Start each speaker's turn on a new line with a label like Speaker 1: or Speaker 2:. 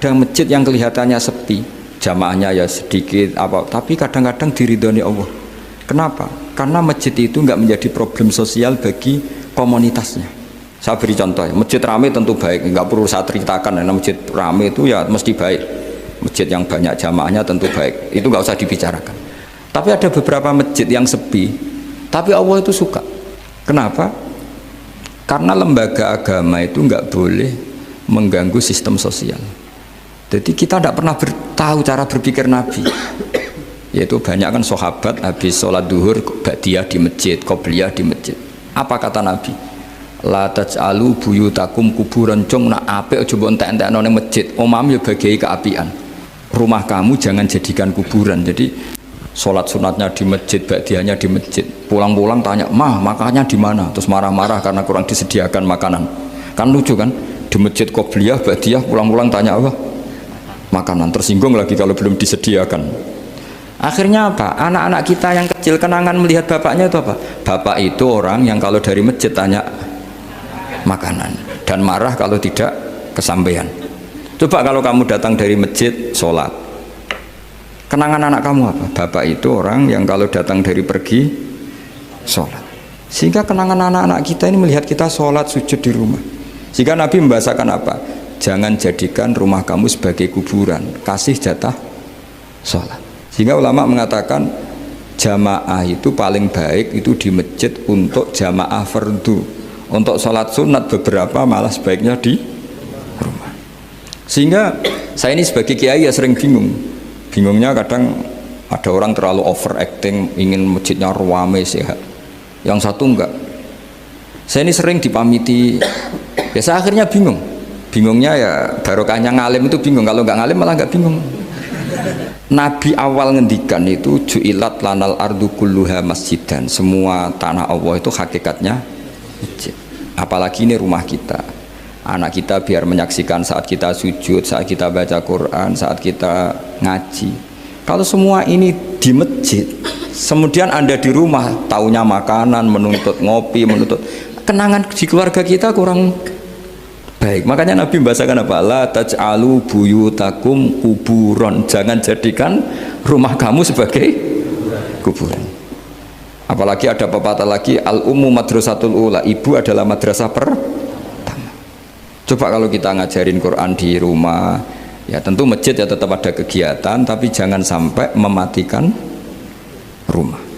Speaker 1: Ada masjid yang kelihatannya sepi, jamaahnya ya sedikit apa, tapi kadang-kadang diridhoni Allah. Kenapa? Karena masjid itu nggak menjadi problem sosial bagi komunitasnya. Saya beri contoh, masjid ramai tentu baik, nggak perlu saya ceritakan, karena masjid ramai itu ya mesti baik. Masjid yang banyak jamaahnya tentu baik, itu nggak usah dibicarakan. Tapi ada beberapa masjid yang sepi, tapi Allah itu suka. Kenapa? Karena lembaga agama itu nggak boleh mengganggu sistem sosial. Jadi kita tidak pernah tahu cara berpikir Nabi. Yaitu banyak kan sahabat habis sholat duhur ba'diyah di masjid, qobliyah di masjid. Apa kata Nabi? La taj'alu buyutakum kuburan, cung nak apik aja mbok entek-entekno ning masjid. Omam ya bagai keapian. Rumah kamu jangan jadikan kuburan. Jadi sholat sunatnya di masjid, ba'diyahnya di masjid. Pulang-pulang tanya, "Mah, makannya di mana?" Terus marah-marah karena kurang disediakan makanan. Kan lucu kan? Di masjid qobliyah, ba'diyah pulang-pulang tanya apa? Makanan. Tersinggung lagi kalau belum disediakan. Akhirnya apa? Anak-anak kita yang kecil kenangan melihat bapaknya itu apa? Bapak itu orang yang kalau dari masjid tanya makanan dan marah kalau tidak kesampaian. Coba kalau kamu datang dari masjid sholat, kenangan anak kamu apa? Bapak itu orang yang kalau datang dari pergi sholat. Sehingga kenangan anak-anak kita ini melihat kita sholat sujud di rumah. Sehingga Nabi membahasakan apa? Jangan jadikan rumah kamu sebagai kuburan, kasih jatah sholat. Sehingga ulama mengatakan jamaah itu paling baik itu di masjid untuk jamaah fardu. Untuk sholat sunat beberapa malah sebaiknya di rumah. Sehingga saya ini sebagai kiai ya sering bingung. Bingungnya kadang ada orang terlalu overacting, ingin masjidnya ruame sehat. Yang satu enggak. Saya ini sering dipamiti. Ya saya akhirnya bingung. Bingungnya ya barokahnya ngalim itu bingung. Kalau enggak ngalim malah enggak bingung. Nabi awal ngendikan itu ju'ilat lanal ardu kulluha masjidan. Semua tanah Allah itu hakikatnya masjid. Apalagi ini rumah kita. Anak kita biar menyaksikan saat kita sujud, saat kita baca Quran, saat kita ngaji. Kalau semua ini di masjid, kemudian Anda di rumah taunya makanan, menuntut ngopi, menuntut kenangan di keluarga kita kurang baik. Makanya Nabi membahasakan apa? La taj'alu buyutakum kuburon. Jangan jadikan rumah kamu sebagai kuburan. Apalagi ada pepatah lagi, al-ummu madrasatul ula, ibu adalah madrasah pertama. Coba kalau kita ngajarin Quran di rumah, ya tentu masjid ya tetap ada kegiatan, tapi jangan sampai mematikan rumah.